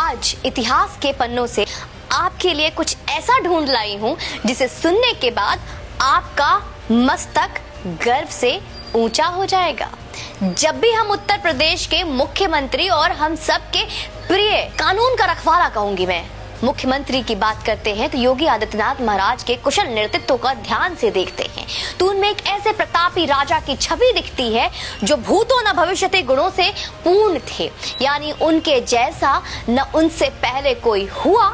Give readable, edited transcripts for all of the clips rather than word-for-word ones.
आज इतिहास के पन्नों से आपके लिए कुछ ऐसा ढूंढ लाई हूँ जिसे सुनने के बाद आपका मस्तक गर्व से ऊंचा हो जाएगा। जब भी हम उत्तर प्रदेश के मुख्यमंत्री और हम सबके प्रिय कानून का रखवाला कहूंगी मैं मुख्यमंत्री की बात करते हैं तो योगी आदित्यनाथ महाराज के कुशल नेतृत्व का ध्यान से देखते हैं तो उनमें एक ऐसे प्रतापी राजा की छवि दिखती है जो भूतो न भविष्यते गुणों से पूर्ण थे, यानी उनके जैसा न उनसे पहले कोई हुआ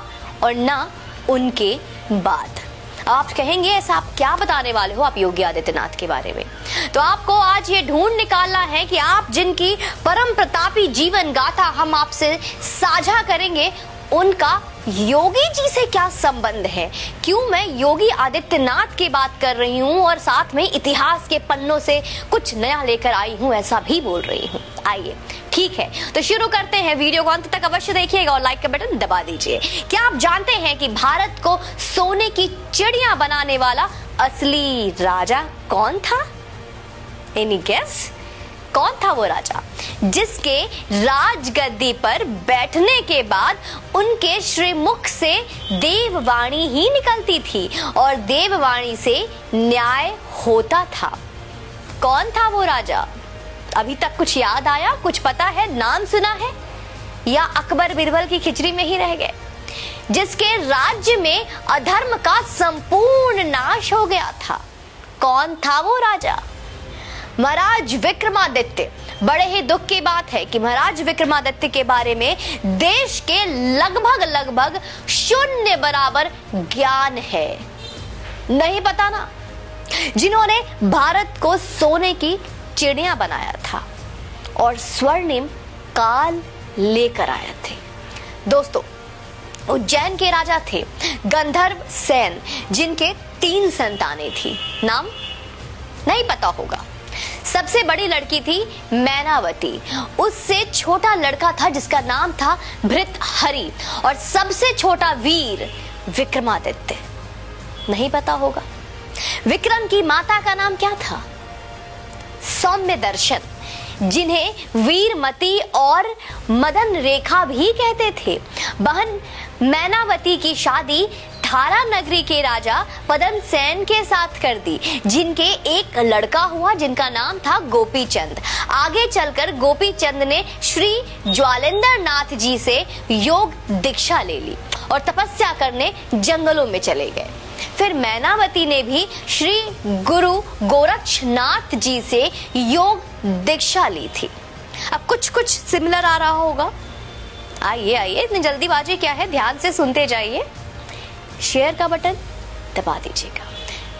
और न उनके बाद। आप कहेंगे ऐसा आप क्या बताने वाले हो आप योगी आदित्यनाथ के बारे में, तो आपको आज ये ढूंढ निकालना है कि आप जिनकी परम प्रतापी जीवन गाथा हम आपसे साझा करेंगे उनका योगी जी से क्या संबंध है। क्यों मैं योगी आदित्यनाथ की बात कर रही हूँ और साथ में इतिहास के पन्नों से कुछ नया लेकर आई हूँ ऐसा भी बोल रही हूँ। आइए ठीक है तो शुरू करते हैं। वीडियो को अंत तक अवश्य देखिएगा और लाइक का बटन दबा दीजिए। क्या आप जानते हैं कि भारत को सोने की चिड़िया बनाने वाला असली राजा कौन था? Any guess? कौन था वो राजा जिसके राजगद्दी पर बैठने के बाद उनके श्रीमुख से देववाणी ही निकलती थी और देववाणी से न्याय होता था? कौन था वो राजा? अभी तक कुछ याद आया, कुछ पता है, नाम सुना है, या अकबर बिरबल की खिचड़ी में ही रह गए? जिसके राज्य में अधर्म का संपूर्ण नाश हो गया था, कौन था वो राजा? महाराज विक्रमादित्य। बड़े ही दुख की बात है कि महाराज विक्रमादित्य के बारे में देश के लगभग शून्य बराबर ज्ञान है। नहीं पता ना, जिन्होंने भारत को सोने की चिड़िया बनाया था और स्वर्णिम काल लेकर आए थे। दोस्तों उज्जैन के राजा थे गंधर्व सेन, जिनके 3 संतानें थी। नाम नहीं पता होगा। सबसे बड़ी लड़की थी मैनावती, उससे छोटा लड़का था जिसका नाम था भृतहरि और सबसे छोटा वीर विक्रमादित्य। नहीं पता होगा। विक्रम की माता का नाम क्या था? सौम्य दर्शन, जिन्हें वीरमती और मदन रेखा भी कहते थे। बहन मैनावती की शादी थारा नगरी के राजा पदम सेन के साथ कर दी, जिनके एक लड़का हुआ जिनका नाम था गोपी चंद। आगे चलकर गोपी चंद ने श्री ज्वालेंद्र नाथ जी से योग दीक्षा ले ली और तपस्या करने जंगलों में चले गए। फिर मैनावती ने भी श्री गुरु गोरक्षनाथ जी से योग दीक्षा ली थी। अब कुछ सिमिलर आ रहा होगा। आइए इतनी जल्दीबाजी क्या है, ध्यान से सुनते जाइए। शेयर का बटन दबा दीजिएगा।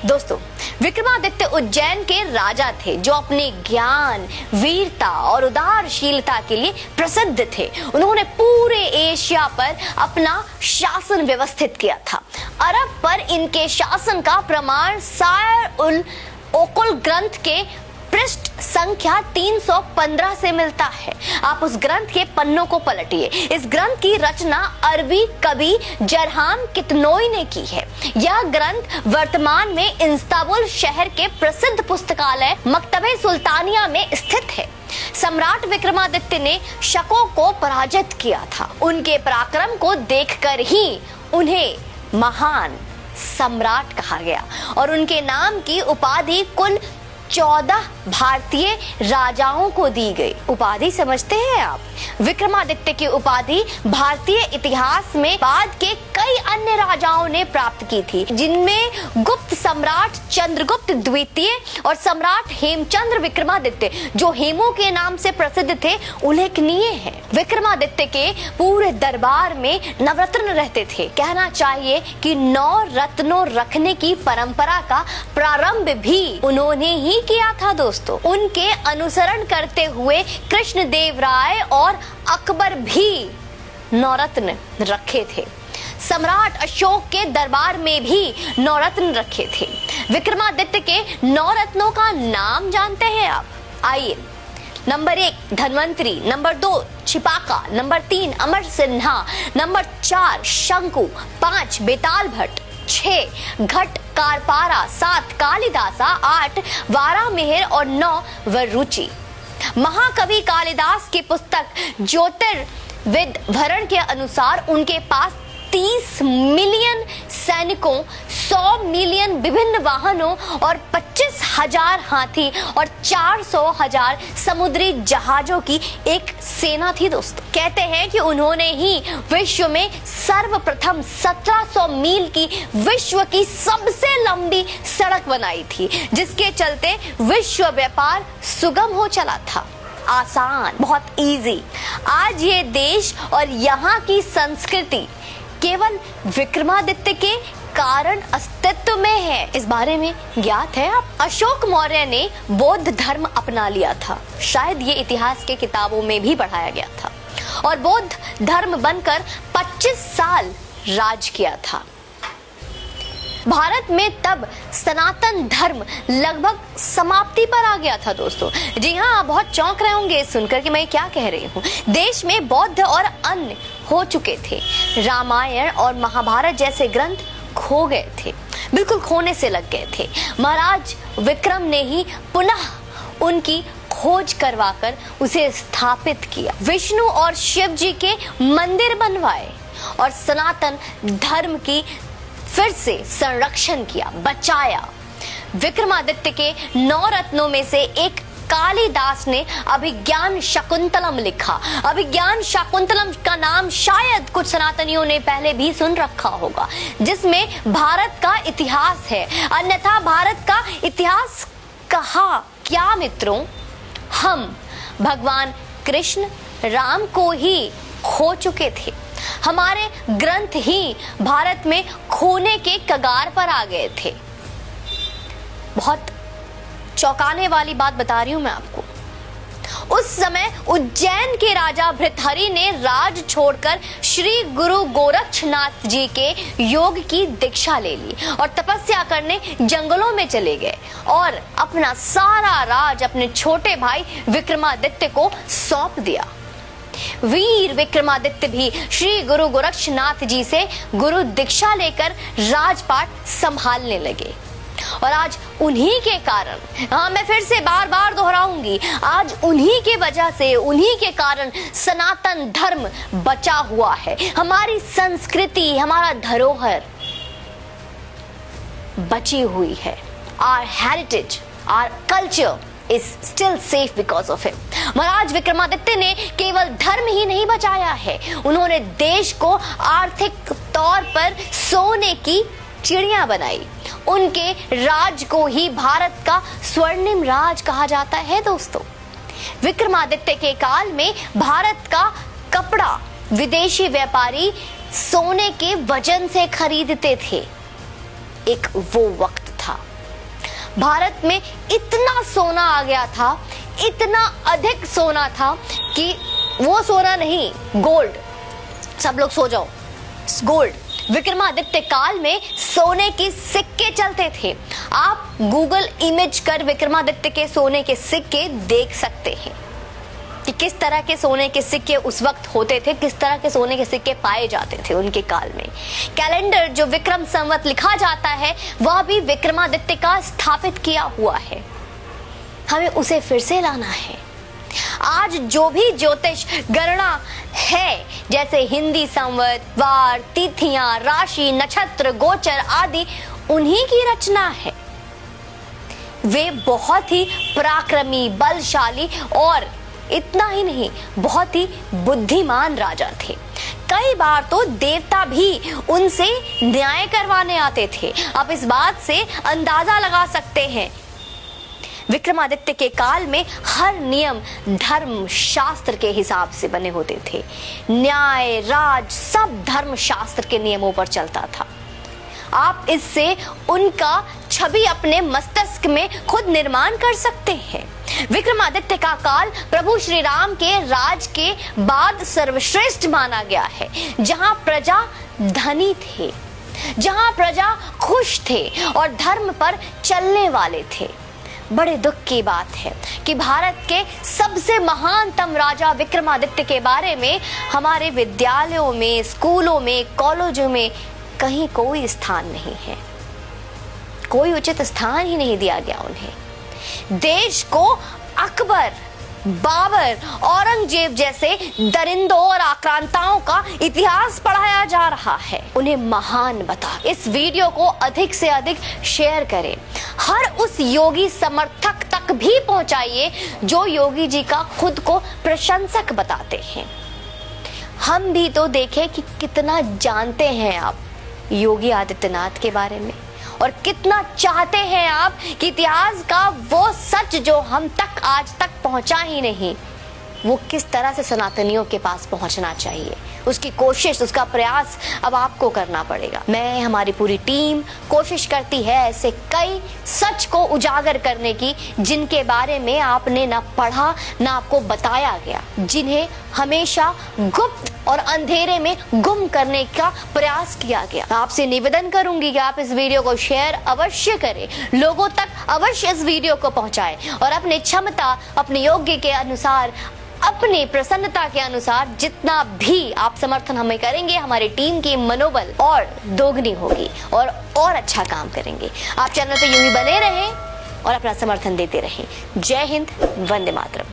दोस्तों विक्रमादित्य उज्जैन के राजा थे जो अपने ज्ञान, वीरता और उदारशीलता के लिए प्रसिद्ध थे। उन्होंने पूरे एशिया पर अपना शासन व्यवस्थित किया था। अरब पर इनके शासन का प्रमाण सायर उल ओकुल ग्रंथ के पृष्ठ संख्या 315 से मिलता है। आप उस ग्रंथ के पन्नों को पलटिए। इस ग्रंथ की रचना अरबी कवि जरहाम कितनोई ने की है। यह ग्रंथ वर्तमान में इस्तांबुल शहर के प्रसिद्ध पुस्तकालय मकतबे सुल्तानिया में स्थित है। सम्राट विक्रमादित्य ने शकों को पराजित किया था। उनके पराक्रम को देखकर ही उन्हें महान सम्राट कहा गया और उनके नाम की उपाधि कुल 14 भारतीय राजाओं को दी गई। उपाधि समझते हैं आप? विक्रमादित्य की उपाधि भारतीय इतिहास में बाद के कई अन्य राजाओं ने प्राप्त की थी, जिनमें गुप्त सम्राट चंद्रगुप्त द्वितीय और सम्राट हेमचंद्र विक्रमादित्य, जो हेमू के नाम से प्रसिद्ध थे, उल्लेखनीय है। विक्रमादित्य के पूरे दरबार में नवरत्न रहते थे। कहना चाहिए कि 9 रत्नों रखने की परंपरा का प्रारंभ भी उन्होंने ही किया था। दोस्तों उनके अनुसरण करते हुए कृष्णदेव राय और अकबर भी 9 रत्न रखे थे। सम्राट अशोक के दरबार में भी 9 रत्न रखे थे। विक्रमादित्य के 9 रत्नों का नाम जानते हैं आप? आइए। नंबर 1 धन्वंतरी, नंबर 2 छिपाका, नंबर 3 अमर सिन्हा, नंबर 4 शंकु, 5 बेताल भट्ट, 6 घट कारपारा, 7 कालिदासा, 8 वारामिहिर और 9 वरुचि। महाकवि कालिदास की पुस्तक विवरण के अनुसार उनके पास 30 मिलियन सैनिकों, 100 मिलियन विभिन्न वाहनों और 25,000 हाथी और 400,000 समुद्री जहाजों की एक सेना थी दोस्तों। कहते हैं कि उन्होंने ही विश्व में सर्वप्रथम 1700 मील की विश्व की सबसे लंबी सड़क बनाई थी, जिसके चलते विश्व व्यापार सुगम हो चला था, आसान, बहुत इजी। आज ये देश और यहाँ की संस्कृति केवल विक्रमादित्य के कारण अस्तित्व में है। इस बारे में ज्ञात है आप? अशोक मौर्य ने बौद्ध धर्म अपना लिया था, शायद ये इतिहास के किताबों में भी पढ़ाया गया था, और बौद्ध धर्म बनकर 25 साल राज किया था। भारत में तब सनातन धर्म लगभग समाप्ति पर आ गया था दोस्तों। जी हाँ, आप बहुत चौंक रहे होंगे सुनकर कि मैं क्या कह रही हूँ। देश में बौद्ध और अन्य हो चुके थे। रामायण और महाभारत जैसे ग्रंथ खो गए थे, बिल्कुल खोने से लग गए थे। महाराज विक्रम ने ही पुनः उनकी खोज करवाकर उसे स्थापित किया, विष्णु और शिव जी के मंदिर बनवाए और सनातन धर्म की फिर से संरक्षण किया, बचाया। विक्रमादित्य के 9 रत्नों में से एक कालिदास ने अभिज्ञान शाकुंतलम लिखा। अभिज्ञान शाकुंतलम का नाम शायद कुछ सनातनियों ने पहले भी सुन रखा होगा, जिसमें भारत का इतिहास है। अन्यथा भारत का इतिहास कहा क्या मित्रों? हम भगवान कृष्ण राम को ही खो चुके थे। हमारे ग्रंथ ही भारत में खोने के कगार पर आ गए थे। बहुत चौंकाने वाली बात बता रही हूं मैं आपको। उस समय उज्जैन के राजा भृतहरि ने राज छोड़कर श्री गुरु गोरक्षनाथ जी के योग की दीक्षा ले ली और तपस्या करने जंगलों में चले गए और अपना सारा राज अपने छोटे भाई विक्रमादित्य को सौंप दिया। वीर विक्रमादित्य भी श्री गुरु गोरक्षनाथ जी से गुरु दीक्षा लेकर राजपाट संभालने लगे। और आज उन्हीं के कारण, हाँ मैं फिर से बार बार दोहराऊंगी, आज उन्हीं के वजह से, उन्हीं के कारण सनातन धर्म बचा हुआ है। हमारी संस्कृति, हमारा धरोहर बची हुई है। Our heritage, our culture is still safe because of him. महाराज विक्रमादित्य ने केवल धर्म ही नहीं बचाया है, उन्होंने देश को आर्थिक तौर पर सोने की चिड़िया बनाई। उनके राज को ही भारत का स्वर्णिम राज कहा जाता है दोस्तों। विक्रमादित्य के काल में भारत का कपड़ा विदेशी व्यापारी सोने के वजन से खरीदते थे। एक वो वक्त था, भारत में इतना सोना आ गया था, इतना अधिक सोना था कि वो सोना नहीं, गोल्ड। सब लोग सो जाओ, गोल्ड। विक्रमादित्य काल में सोने के सिक्के चलते थे। आप गूगल इमेज कर विक्रमादित्य के सोने के सिक्के देख सकते हैं कि किस तरह के सोने के सिक्के उस वक्त होते थे, किस तरह के सोने के सिक्के पाए जाते थे उनके काल में। कैलेंडर जो विक्रम संवत लिखा जाता है वह भी विक्रमादित्य का स्थापित किया हुआ है। हमें उसे फिर से लाना है। आज जो भी ज्योतिष गणना है, जैसे हिंदी संवत, वार, तिथियां, राशि, नक्षत्र, गोचर आदि, उन्हीं की रचना है। वे बहुत ही पराक्रमी, बलशाली और इतना ही नहीं, बहुत ही बुद्धिमान राजा थे। कई बार तो देवता भी उनसे न्याय करवाने आते थे। आप इस बात से अंदाजा लगा सकते हैं। विक्रमादित्य के काल में हर नियम धर्म शास्त्र के हिसाब से बने होते थे। न्याय, राज सब धर्म शास्त्र के नियमों पर चलता था। आप इससे उनका छवि अपने मस्तिष्क में खुद निर्माण कर सकते हैं। विक्रमादित्य का काल प्रभु श्री राम के राज के बाद सर्वश्रेष्ठ माना गया है, जहां प्रजा धनी थे, जहां प्रजा खुश थे और धर्म पर चलने वाले थे। बड़े दुख की बात है कि भारत के सबसे महानतम राजा विक्रमादित्य के बारे में हमारे विद्यालयों में, स्कूलों में, कॉलेजों में कहीं कोई स्थान नहीं है। कोई उचित स्थान ही नहीं दिया गया उन्हें। देश को अकबर बाबर, औरंगजेब जैसे दरिंदों और आक्रांताओं का इतिहास पढ़ाया जा रहा है। उन्हें महान बता। इस वीडियो को अधिक से अधिक शेयर करें। हर उस योगी समर्थक तक भी पहुंचाइए जो योगी जी का खुद को प्रशंसक बताते हैं। हम भी तो देखें कि कितना जानते हैं आप योगी आदित्यनाथ के बारे में, और कितना चाहते हैं आप कि इतिहास का वो सच जो हम तक आज तक पहुंचा ही नहीं, वो किस तरह से सनातनियों के पास पहुंचना चाहिए। उसकी कोशिश, उसका प्रयास अब आपको करना पड़ेगा। मैं, हमारी पूरी टीम कोशिश करती है ऐसे कई सच को उजागर करने की जिनके बारे में आपने ना पढ़ा ना आपको बताया गया, जिन्हें हमेशा गुप्त और अंधेरे में गुम करने का प्रयास किया गया। आपसे निवेदन करूंगी कि आप इस वीडियो को शेयर अवश्य करें, लोगों तक अवश्य इस वीडियो को पहुंचाएं और अपनी क्षमता, अपने योग्य के अनुसार, अपनी प्रसन्नता के अनुसार जितना भी आप समर्थन हमें करेंगे, हमारी टीम की मनोबल और दोगुनी होगी और अच्छा काम करेंगे। आप चैनल पे यूं ही बने रहें और अपना समर्थन देते रहें। जय हिंद, वंदे मातरम।